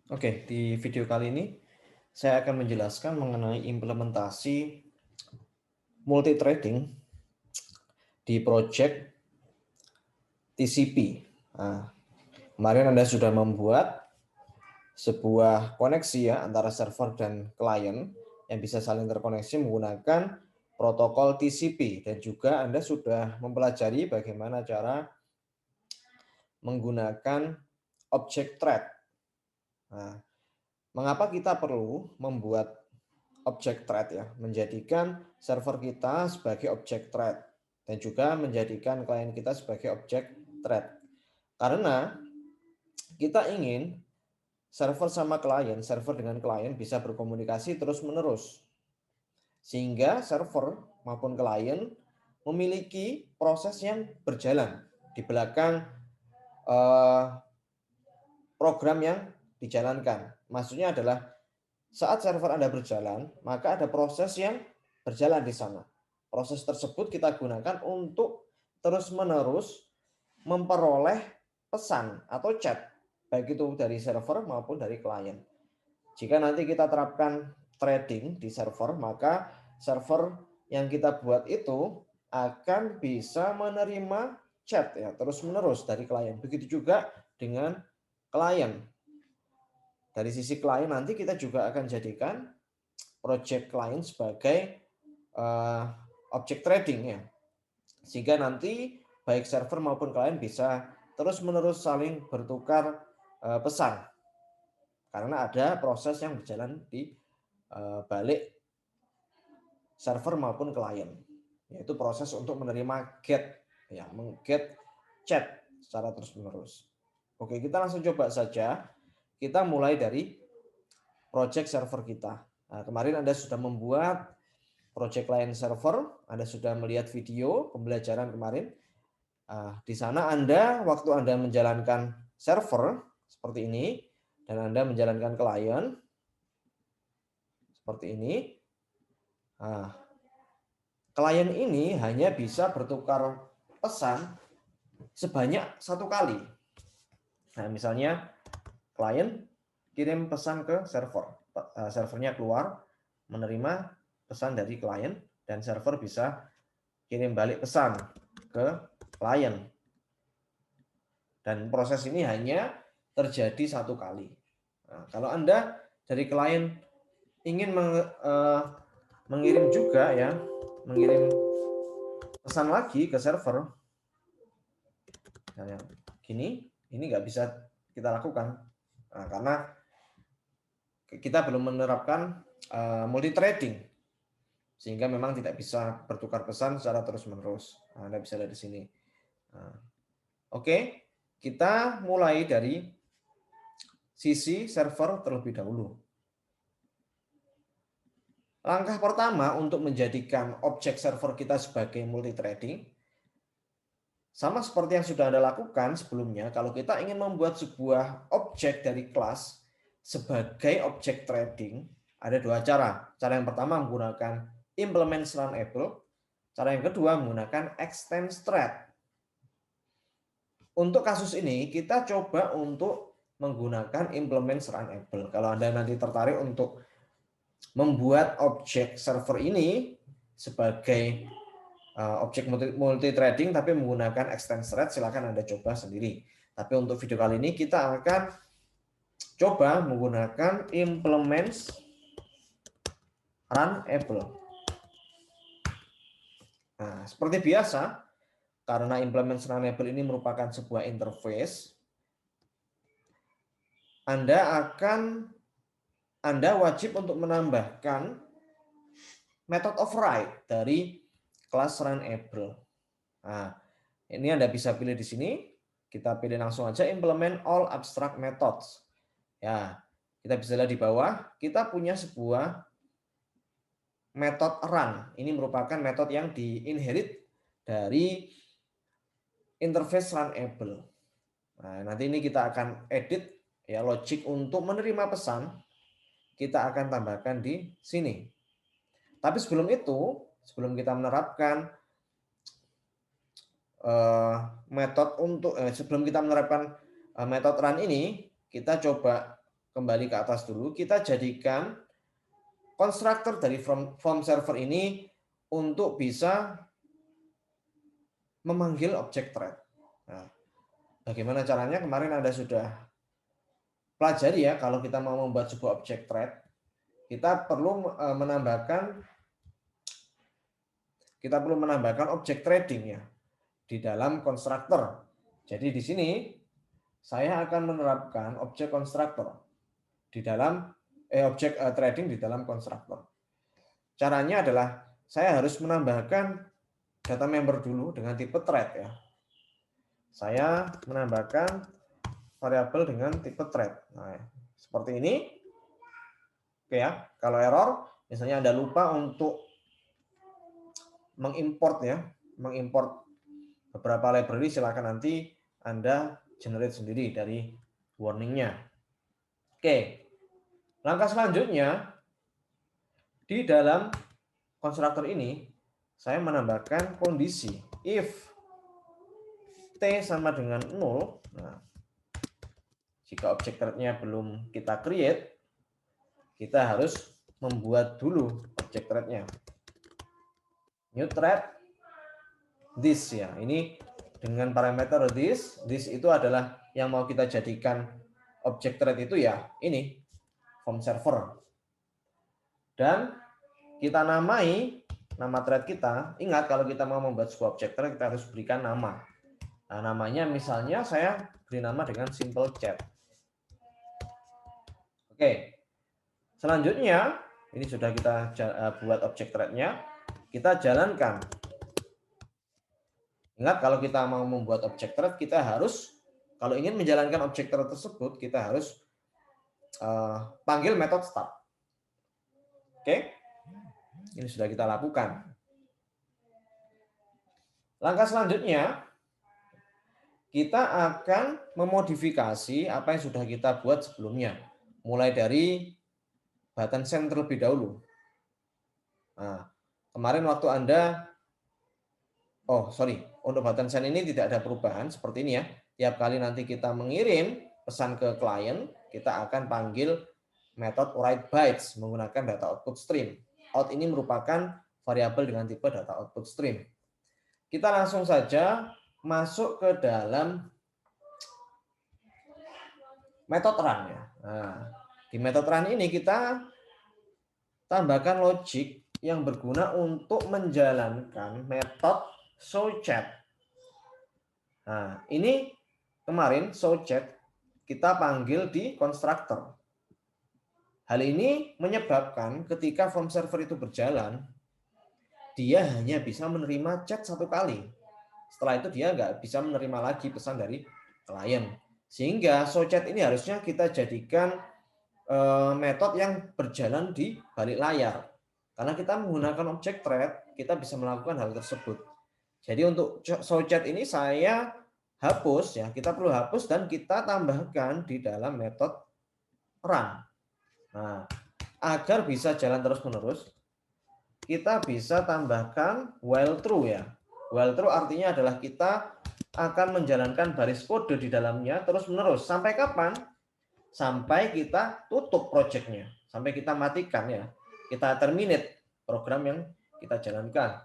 Oke, di video kali ini saya akan menjelaskan mengenai implementasi multi-threading di project TCP. Nah, kemarin Anda sudah membuat sebuah koneksi ya antara server dan klien yang bisa saling terkoneksi menggunakan protokol TCP, dan juga Anda sudah mempelajari bagaimana cara menggunakan object thread. Nah, mengapa kita perlu membuat object thread ya, menjadikan server kita sebagai object thread dan juga menjadikan klien kita sebagai object thread. Karena kita ingin server sama klien, server dengan klien bisa berkomunikasi terus-menerus. Sehingga server maupun klien memiliki proses yang berjalan di belakang program yang dijalankan. Maksudnya adalah saat server Anda berjalan, maka ada proses yang berjalan di sana. Proses tersebut kita gunakan untuk terus-menerus memperoleh pesan atau chat, baik itu dari server maupun dari klien. Jika nanti kita terapkan threading di server, maka server yang kita buat itu akan bisa menerima chat ya terus-menerus dari klien. Begitu juga dengan klien. Dari sisi klien nanti kita juga akan jadikan project klien sebagai object trading ya. Sehingga nanti baik server maupun klien bisa terus-menerus saling bertukar pesan. Karena ada proses yang berjalan di balik server maupun klien. Yaitu proses untuk menerima get ya, meng-get chat secara terus-menerus. Oke, kita langsung coba saja. Kita mulai dari project server kita. Nah, kemarin Anda sudah membuat project client server, Anda sudah melihat video pembelajaran kemarin. Di sana waktu Anda menjalankan server seperti ini, dan Anda menjalankan klien seperti ini. Klien ini hanya bisa bertukar pesan sebanyak satu kali. Nah, misalnya klien kirim pesan ke server, servernya keluar menerima pesan dari klien, dan server bisa kirim balik pesan ke klien. Dan proses ini hanya terjadi satu kali. Nah, kalau Anda dari klien ingin mengirim juga ya, mengirim pesan lagi ke server, nah, yang gini, ini nggak bisa kita lakukan. Nah, karena kita belum menerapkan multi threading, sehingga memang tidak bisa bertukar pesan secara terus-menerus. Nah, Anda bisa lihat di sini. Nah, oke, kita mulai dari sisi server terlebih dahulu. Langkah pertama untuk menjadikan objek server kita sebagai multi-threading, sama seperti yang sudah Anda lakukan sebelumnya, kalau kita ingin membuat sebuah objek dari kelas sebagai objek threading, ada dua cara. Cara yang pertama menggunakan implement runable, cara yang kedua menggunakan extend thread. Untuk kasus ini kita coba untuk menggunakan implement runable. Kalau Anda nanti tertarik untuk membuat objek server ini sebagai objek multi-threading tapi menggunakan extend thread, silakan Anda coba sendiri. Tapi untuk video kali ini kita akan coba menggunakan implement runable. Nah, seperti biasa, karena implement runable ini merupakan sebuah interface, Anda wajib untuk menambahkan method override dari kelas runable. Nah, ini Anda bisa pilih di sini. Kita pilih langsung aja implement all abstract methods. Ya, kita bisa lihat di bawah, kita punya sebuah metode run. Ini merupakan metode yang di-inherit dari interface runable. Nah, nanti ini kita akan edit ya logic untuk menerima pesan. Kita akan tambahkan di sini. Tapi sebelum itu, sebelum kita menerapkan sebelum kita menerapkan metode run ini, kita coba kembali ke atas dulu, kita jadikan konstruktor dari form server ini untuk bisa memanggil objek thread. Nah, bagaimana caranya? Kemarin Anda sudah pelajari ya, kalau kita mau membuat sebuah objek thread, kita perlu menambahkan objek threading ya di dalam konstruktor. Jadi di sini saya akan menerapkan objek konstruktor di dalam objek threading di dalam konstruktor. Caranya adalah saya harus menambahkan data member dulu dengan tipe thread ya. Saya menambahkan variabel dengan tipe thread. Nah, seperti ini. Oke ya, kalau error misalnya Anda lupa untuk mengimport beberapa library, silakan nanti Anda generate sendiri dari warningnya. Oke, langkah selanjutnya di dalam konstruktor ini saya menambahkan kondisi if t sama dengan 0. Nah, jika objek thread-nya belum kita create, kita harus membuat dulu objek thread-nya. New thread this ya. Ini dengan parameter this itu adalah yang mau kita jadikan objek thread itu ya ini form server. Dan kita namai nama thread kita. Ingat kalau kita mau membuat sebuah objek thread kita harus berikan nama. Nah, namanya misalnya saya beri nama dengan simple chat. Oke. Selanjutnya ini sudah kita buat objek thread-nya. Kita jalankan. Ingat kalau kita mau membuat objek thread kita harus, kalau ingin menjalankan objek thread tersebut kita harus panggil metode start. Oke. Ini sudah kita lakukan. Langkah selanjutnya kita akan memodifikasi apa yang sudah kita buat sebelumnya. Mulai dari button send terlebih dahulu. Nah, kemarin waktu Anda untuk button send ini tidak ada perubahan seperti ini ya. Tiap kali nanti kita mengirim pesan ke klien, kita akan panggil metode write bytes menggunakan data output stream. Out ini merupakan variabel dengan tipe data output stream. Kita langsung saja masuk ke dalam metode run ya. Nah, di metode run ini kita tambahkan logic yang berguna untuk menjalankan metode showChat. Nah, ini kemarin showChat kita panggil di konstruktor. Hal ini menyebabkan ketika form server itu berjalan, dia hanya bisa menerima chat satu kali. Setelah itu dia nggak bisa menerima lagi pesan dari klien. Sehingga showChat ini harusnya kita jadikan metode yang berjalan di balik layar. Karena kita menggunakan objek thread, kita bisa melakukan hal tersebut. Jadi untuk showChat ini saya hapus ya, kita perlu hapus dan kita tambahkan di dalam metode run. Nah, agar bisa jalan terus-menerus, kita bisa tambahkan while true ya. While true artinya adalah kita akan menjalankan baris kode di dalamnya terus-menerus. Sampai kapan? Sampai kita tutup projectnya. Sampai kita matikan ya. Kita terminate program yang kita jalankan.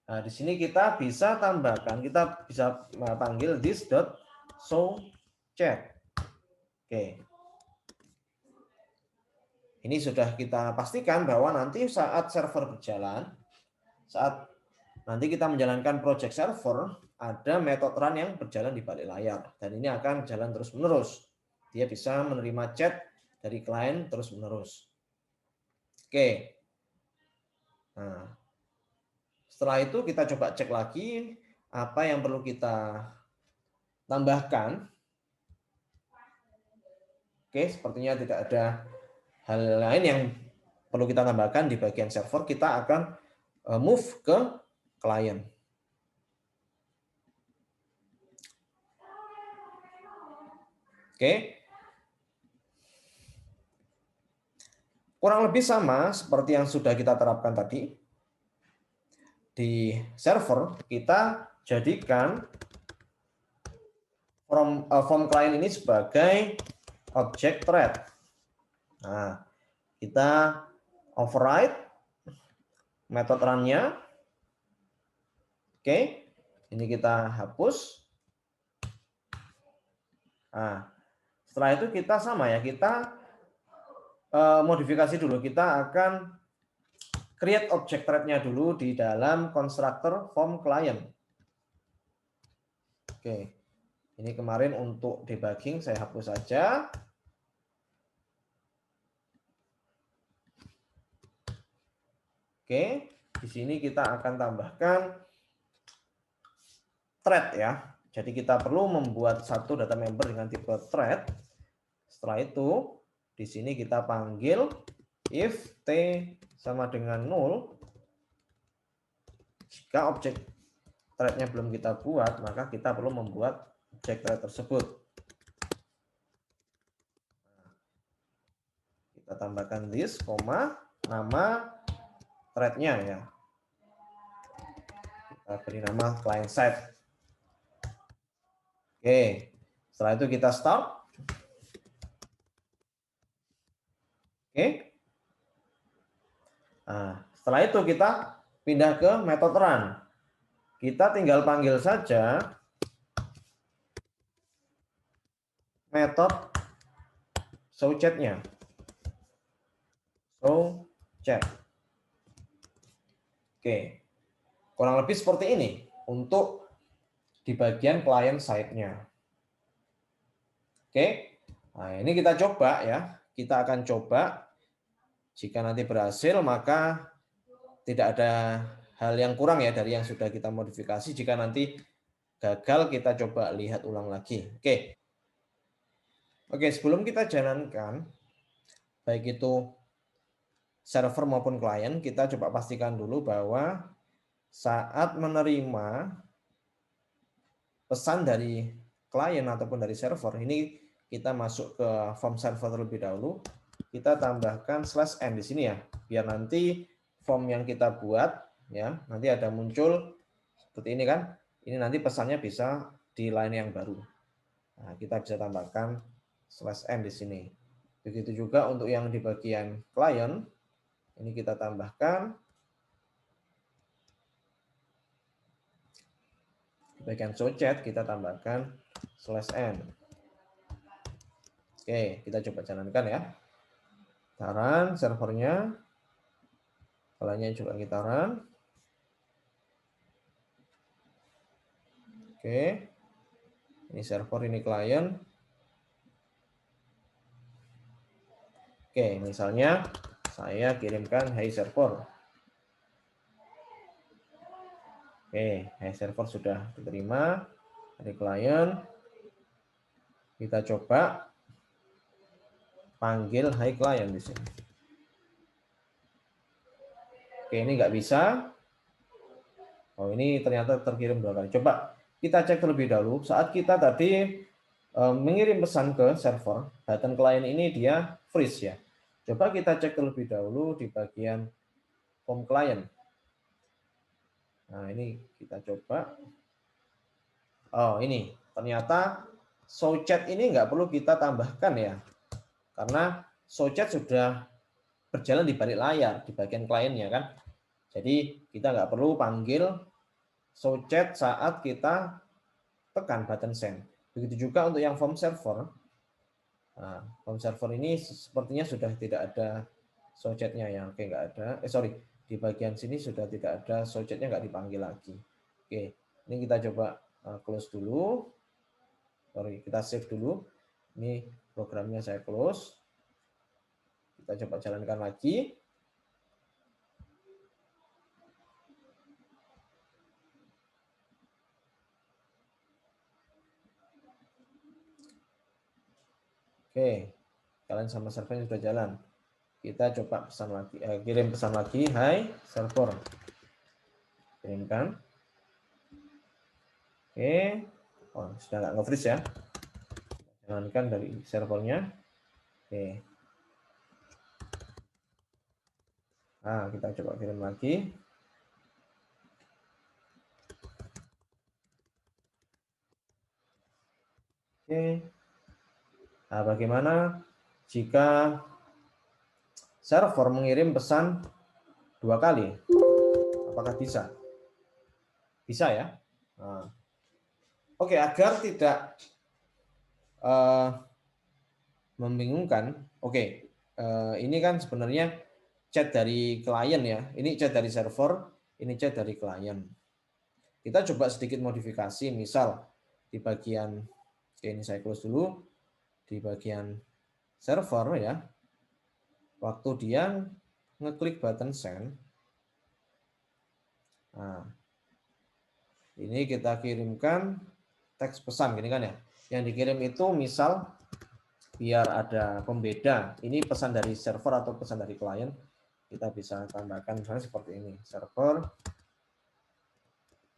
Nah, di sini kita bisa tambahkan, kita bisa panggil this.showChat. Oke. Ini sudah kita pastikan bahwa nanti saat server berjalan, saat nanti kita menjalankan project server, ada metode run yang berjalan di balik layar. Dan ini akan jalan terus-menerus. Dia bisa menerima chat dari klien terus-menerus. Oke. Nah, setelah itu kita coba cek lagi apa yang perlu kita tambahkan. Oke, sepertinya tidak ada hal lain yang perlu kita tambahkan di bagian server. Kita akan move ke klien. Oke. Kurang lebih sama seperti yang sudah kita terapkan tadi. Di server kita jadikan form client ini sebagai object thread. Nah, kita override method run-nya. Oke, ini kita hapus. Nah, setelah itu kita sama ya, kita modifikasi dulu. Kita akan create object thread-nya dulu di dalam constructor form client. Oke, ini kemarin untuk debugging saya hapus saja. Oke, di sini kita akan tambahkan thread ya. Jadi kita perlu membuat satu data member dengan tipe thread. Setelah itu, di sini kita panggil if t sama dengan 0. Jika objek thread-nya belum kita buat, maka kita perlu membuat objek thread tersebut. Kita tambahkan this, nama thread-nya ya. Kita beri nama client side. Oke, setelah itu kita start. Oke. Nah, setelah itu kita pindah ke metode run. Kita tinggal panggil saja metode showChat-nya. showChat. Oke. Kurang lebih seperti ini untuk di bagian client side-nya. Oke. Nah, ini kita coba ya. Kita akan coba. Jika nanti berhasil, maka tidak ada hal yang kurang ya dari yang sudah kita modifikasi. Jika nanti gagal, kita coba lihat ulang lagi. Oke, sebelum kita jalankan, baik itu server maupun klien, kita coba pastikan dulu bahwa saat menerima pesan dari klien ataupun dari server, ini kita masuk ke form server terlebih dahulu. Kita tambahkan /n di sini ya, biar nanti form yang kita buat ya nanti ada muncul seperti ini kan. Ini nanti pesannya bisa di line yang baru. Nah, kita bisa tambahkan /n di sini. Begitu juga untuk yang di bagian klien, ini kita tambahkan di bagian showChat kita tambahkan /n. Oke, kita coba jalankan ya. Kita run servernya. Kliennya juga kita run. Oke. Ini server, ini klien. Oke, misalnya saya kirimkan hey server. Oke, hey server sudah diterima dari klien. Kita coba panggil hi client di sini. Oke, ini nggak bisa. Oh, ini ternyata terkirim 2 kali. Coba kita cek terlebih dahulu. Saat kita tadi mengirim pesan ke server, button client ini dia freeze ya. Coba kita cek terlebih dahulu di bagian form client. Nah, ini kita coba. Oh, ini ternyata showChat ini nggak perlu kita tambahkan ya. Karena showChat sudah berjalan di balik layar, di bagian kliennya kan. Jadi kita nggak perlu panggil showChat saat kita tekan button send. Begitu juga untuk yang form server. Nah, form server ini sepertinya sudah tidak ada showChat-nya ya. Oke, nggak ada. Sorry, di bagian sini sudah tidak ada showChat-nya, nggak dipanggil lagi. Oke, ini kita coba close dulu. Sorry, kita save dulu. Ini programnya saya close. Kita coba jalankan lagi. Oke, kalian sama servernya sudah jalan. Kita coba pesan lagi, kirim pesan lagi, hai server. Kirimkan. Oke, oh, sudah nggak nge-freeze ya. Jalankan dari servernya. Oke. Nah, kita coba kirim lagi. Oke. Nah, bagaimana jika server mengirim pesan 2 kali. Apakah bisa? Bisa ya. Nah. Oke, agar tidak membingungkan. Oke, ini kan sebenarnya chat dari klien ya. Ini chat dari server, ini chat dari klien. Kita coba sedikit modifikasi, misal di bagian, oke ini saya close dulu, di bagian server ya, waktu dia ngeklik button send, nah ini kita kirimkan teks pesan gini kan ya. Yang dikirim itu misal biar ada pembeda, ini pesan dari server atau pesan dari klien, kita bisa tambahkan misalnya seperti ini, server.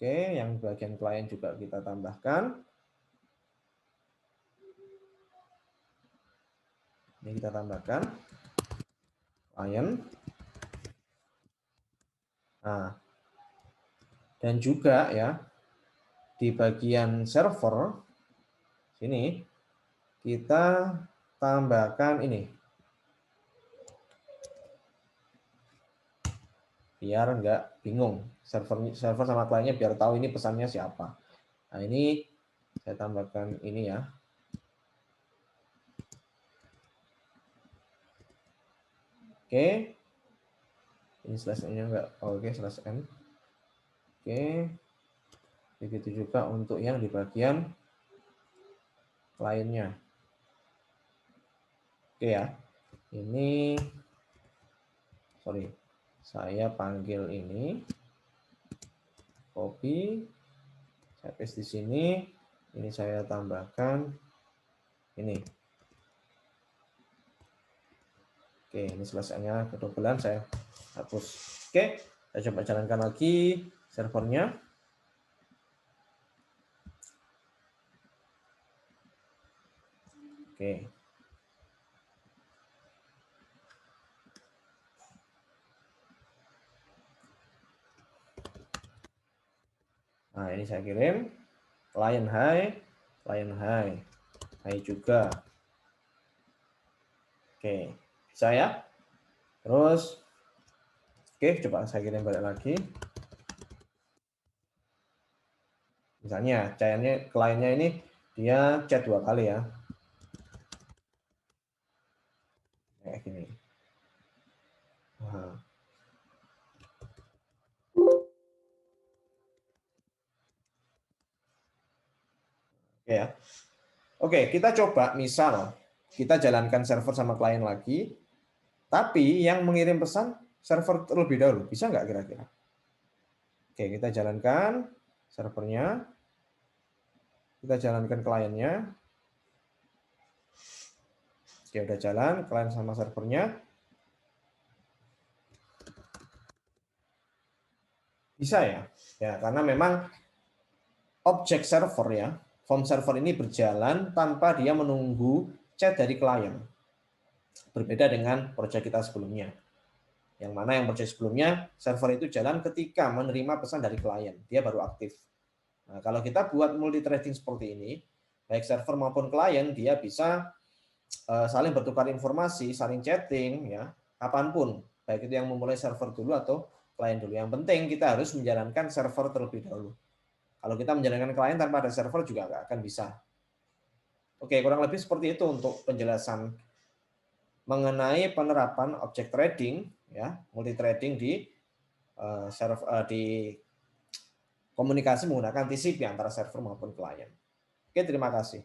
Oke, yang bagian klien juga kita tambahkan. Ini kita tambahkan klien. Nah, dan juga ya di bagian server sini kita tambahkan ini biar nggak bingung server sama kliennya, biar tahu ini pesannya siapa. Nah ini saya tambahkan ini ya. Oke, ini slash n-nya enggak. Oke, slash n. Oke, begitu juga untuk yang di bagian lainnya. Oke ya, ini sorry, saya panggil ini, copy, saya paste di sini. Ini saya tambahkan ini. Oke, ini selesainya kedobelan, saya hapus. Oke, saya coba jalankan lagi servernya. Oke. Nah, ini saya kirim. Client hi, client hi. Hi juga. Oke, bisa ya? Terus, oke, coba saya kirim balik lagi. Misalnya, kliennya ini dia chat 2 kali ya. Kayak gini. Nah. Oke ya. Oke, kita coba misal kita jalankan server sama klien lagi, tapi yang mengirim pesan server terlebih dahulu. Bisa nggak kira-kira? Oke, kita jalankan servernya. Kita jalankan kliennya. Oke, udah jalan klien sama servernya. Bisa ya? Ya, karena memang objek server ya, form server ini berjalan tanpa dia menunggu chat dari klien. Berbeda dengan project kita sebelumnya. Yang mana yang project sebelumnya, server itu jalan ketika menerima pesan dari klien. Dia baru aktif. Nah, kalau kita buat multi threading seperti ini, baik server maupun klien, dia bisa saling bertukar informasi, saling chatting, ya, kapanpun. Baik itu yang memulai server dulu atau klien dulu. Yang penting kita harus menjalankan server terlebih dahulu. Kalau kita menjalankan klien tanpa ada server juga nggak akan bisa. Oke, kurang lebih seperti itu untuk penjelasan mengenai penerapan object trading, ya, multi threading di di komunikasi menggunakan TCP antara server maupun klien. Oke, terima kasih.